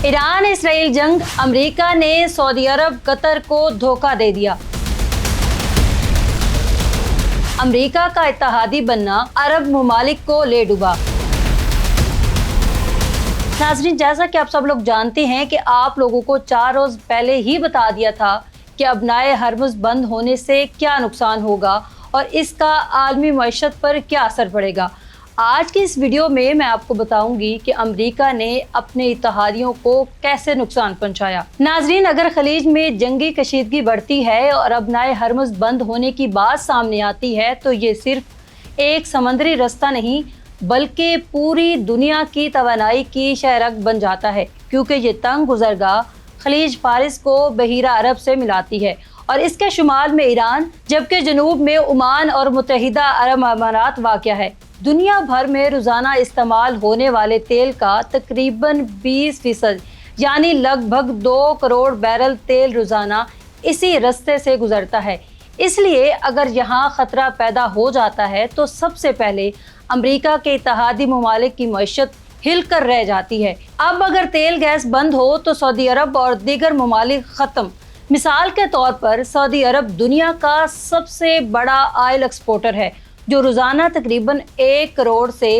Iran Israel जंग, America ने Saudi अरब Qatar को धोखा दे दिया। अमेरिका का इत्तेहादी बनना अरब ममालिक को ले डूबा। नाज़रीन, जैसा कि आप सब लोग जानते हैं कि आप लोगों को 4 रोज़ पहले ही बता दिया था कि अबनाए हरमुज़ बंद होने से क्या नुकसान होगा और इसका आलमी मईशत पर क्या असर पड़ेगा। आज की इस वीडियो में मैं आपको बताऊंगी कि अमेरिका ने अपने इत्तेहादियों को कैसे नुकसान पहुंचाया। नाजरीन, अगर खलीज में जंगी कशीदगी बढ़ती है और अबनाए हरमुज़ बंद होने की बात सामने आती है तो ये सिर्फ एक समंदरी रास्ता नहीं बल्कि पूरी दुनिया की तवानाई की शहरक बन जाता है, क्योंकि ये तंग गुज़रगाह खलीज फारिस को बहीरा अरब से मिलाती है और इसके शुमाल में ईरान, जबकि जनूब में ओमान और मुत्तहिदा अरब अमारात वाक़या है। दुनिया भर में रोज़ाना इस्तेमाल होने वाले तेल का तकरीबन 20% यानी लगभग 2 करोड़ बैरल तेल रोज़ाना इसी रास्ते से गुजरता है। इसलिए अगर यहाँ ख़तरा पैदा हो जाता है तो सबसे पहले अमेरिका के इत्तेहादी ममालिक की मईशत हिल कर रह जाती है। अब अगर तेल गैस बंद हो तो सऊदी अरब और दीगर ममालिक ख़त्म। मिसाल के तौर पर सऊदी अरब दुनिया का सबसे बड़ा ऑयल एक्सपोर्टर है, जो रोज़ाना तकरीबन 1 करोड़ से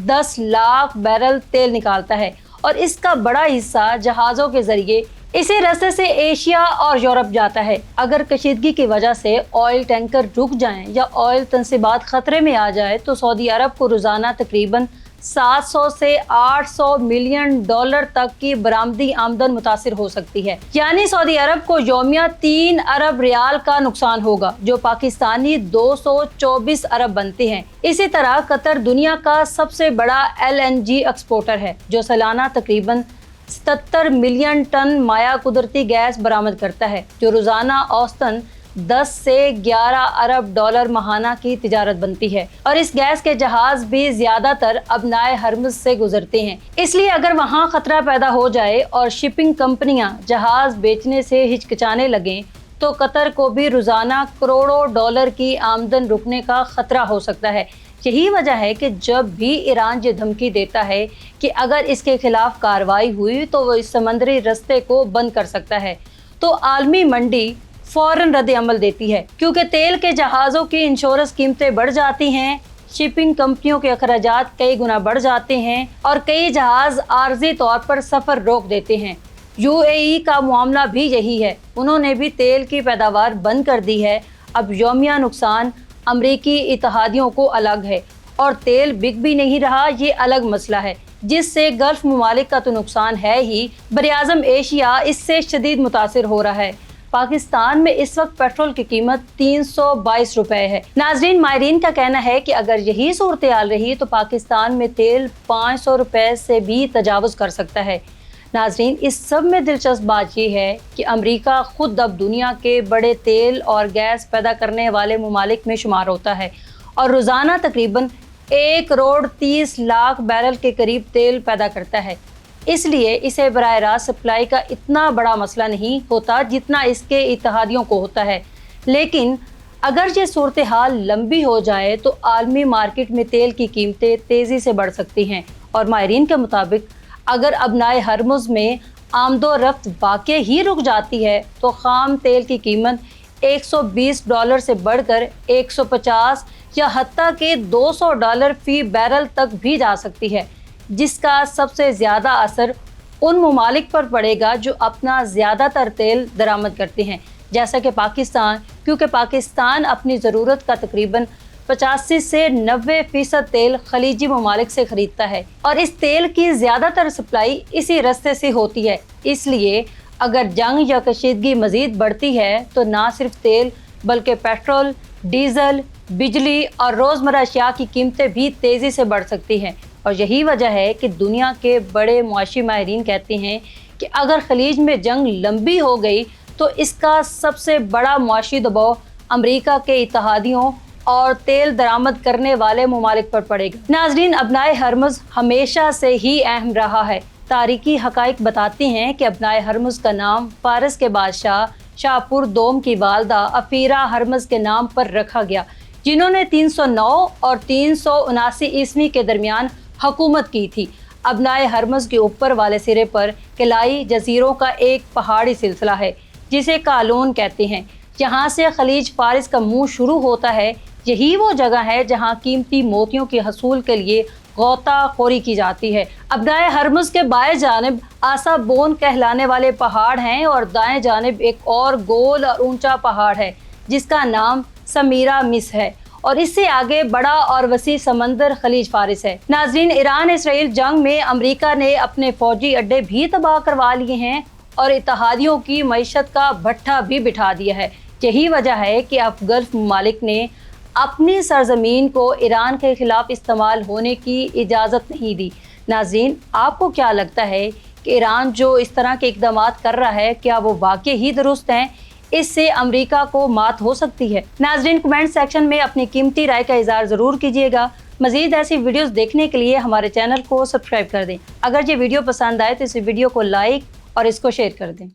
10 लाख बैरल तेल निकालता है और इसका बड़ा हिस्सा जहाज़ों के ज़रिए इसी रास्ते से एशिया और यूरोप जाता है। अगर कशीदगी की वजह से ऑयल टैंकर रुक जाएं या ऑयल तनसीबात ख़तरे में आ जाए तो सऊदी अरब को रोज़ाना तकरीबन 700 से 800 मिलियन डॉलर तक की बरामदी आमदन मुतासिर हो सकती है। यानी सऊदी अरब को यौमिया 3 अरब रियाल का नुकसान होगा, जो पाकिस्तानी 224 अरब बनते हैं। इसी तरह कतर दुनिया का सबसे बड़ा LNG एक्सपोर्टर है, जो सालाना तकरीबन 77 मिलियन टन माया कुदरती गैस बरामद करता है, जो रोज़ाना औसतन 10 से 11 अरब डॉलर माहाना की तिजारत बनती है। और इस गैस के जहाज भी ज़्यादातर अबनाए हरमुज़ से गुजरते हैं। इसलिए अगर वहाँ ख़तरा पैदा हो जाए और शिपिंग कंपनियाँ जहाज़ बेचने से हिचकिचाने लगें तो कतर को भी रोज़ाना करोड़ों डॉलर की आमदन रुकने का ख़तरा हो सकता है। यही वजह है कि जब भी ईरान ये धमकी देता है कि अगर इसके खिलाफ कार्रवाई हुई तो वो इस समंदरी रास्ते को बंद कर सकता है, तो आलमी मंडी फ़ौरन रद्द अमल देती है, क्योंकि तेल के जहाज़ों की इंश्योरेंस कीमतें बढ़ जाती हैं, शिपिंग कंपनियों के अखराजात कई गुना बढ़ जाते हैं और कई जहाज़ आर्जी तौर पर सफ़र रोक देते हैं। UAE का मामला भी यही है, उन्होंने भी तेल की पैदावार बंद कर दी है। अब यौमिया नुकसान अमरीकी इत्तेहादियों को अलग है और तेल बिक भी नहीं रहा, ये अलग मसला है, जिससे गल्फ़ ममालिक का तो नुकसान है ही, बरआज़म एशिया इससे शदीद मुतासिर हो रहा है। पाकिस्तान में इस वक्त पेट्रोल की कीमत 322 रुपए है। नाजरीन, माहिरीन का कहना है कि अगर यही सूरत हाल रही तो पाकिस्तान में तेल 500 रुपए से भी तजावुज़ कर सकता है। नाजरीन, इस सब में दिलचस्प बात यह है कि अमेरिका खुद अब दुनिया के बड़े तेल और गैस पैदा करने वाले ममालिक में शुमार होता है और रोज़ाना तकरीबन 1 करोड़ 30 लाख बैरल के करीब तेल पैदा करता है। इसलिए इसे बराह रास्त सप्लाई का इतना बड़ा मसला नहीं होता जितना इसके इत्तेहादियों को होता है। लेकिन अगर ये सूरत हाल लंबी हो जाए तो आलमी मार्केट में तेल की कीमतें तेज़ी से बढ़ सकती हैं और माहिरीन के मुताबिक अगर अबनाए हरमुज़ में आमदो रफ्त वाक़ई ही रुक जाती है तो ख़ाम तेल की कीमत $120 से बढ़कर 150 या हत्ता के $200 फ़ी बैरल तक भी जा सकती है, जिसका सबसे ज़्यादा असर उन ममालिक पर पड़ेगा जो अपना ज़्यादातर तेल दरामद करते हैं, जैसा कि पाकिस्तान, क्योंकि पाकिस्तान अपनी ज़रूरत का तकरीबन 85 से 90% तेल खलीजी ममालिक से ख़रीदता है और इस तेल की ज़्यादातर सप्लाई इसी रास्ते से होती है। इसलिए अगर जंग या कशीदगी मज़ीद बढ़ती है तो ना सिर्फ तेल बल्कि पेट्रोल, डीज़ल, बिजली और रोज़मर्रा अशिया की कीमतें भी तेज़ी से बढ़ सकती हैं। और यही वजह है कि दुनिया के बड़े मुआशी माहिरीन कहते हैं कि अगर खलीज में जंग लंबी हो गई तो इसका सबसे बड़ा मुआशी दबाव अमेरिका के इत्तेहादियों और तेल दरामद करने वाले ममालिक पर पड़ेगा। नाजरीन, अबनाए हरमुज़ हमेशा से ही अहम रहा है। तारीखी हकाइक बताते हैं कि अबनाए हरमुज़ का नाम फारस के बादशाह शाहपुर दोम की वालदा अफीरा हरमुज़ के नाम पर रखा गया, जिन्होंने 309 और 379 ईस्वी के दरमियान हुकूमत की थी। अबनाए हरमज़ के ऊपर वाले सिरे पर किलाई जजीरों का एक पहाड़ी सिलसिला है जिसे कालून कहते हैं। यहाँ से खलीज फारिस का मुंह शुरू होता है। यही वो जगह है जहाँ कीमती मोतियों के हसूल के लिए गौताखोरी की जाती है। अबनाए हरमज़ के बाएं जानिब आसा बोन कहलाने वाले पहाड़ हैं और दाएं जानिब एक और गोल और ऊंचा पहाड़ है जिसका नाम समीरा मिस है और इससे आगे बड़ा और वसी समंदर खलीज फारिस है। नाज़रीन, ईरान इसराइल जंग में अमेरिका ने अपने फौजी अड्डे भी तबाह करवा लिए हैं और इत्तेहादियों की मईशत का भट्ठा भी बिठा दिया है। यही वजह है कि अब गल्फ ममालिक ने अपनी सरजमीन को ईरान के खिलाफ इस्तेमाल होने की इजाज़त नहीं दी। नाज़रीन, आपको क्या लगता है कि ईरान जो इस तरह के इक़दाम कर रहा है, क्या वो वाकई ही दुरुस्त हैं? इससे अमेरिका को मात हो सकती है। नाज़रीन, कमेंट सेक्शन में अपनी कीमती राय का इज़हार ज़रूर कीजिएगा। मज़ीद ऐसी वीडियोस देखने के लिए हमारे चैनल को सब्सक्राइब कर दें। अगर ये वीडियो पसंद आए तो इस वीडियो को लाइक और इसको शेयर कर दें।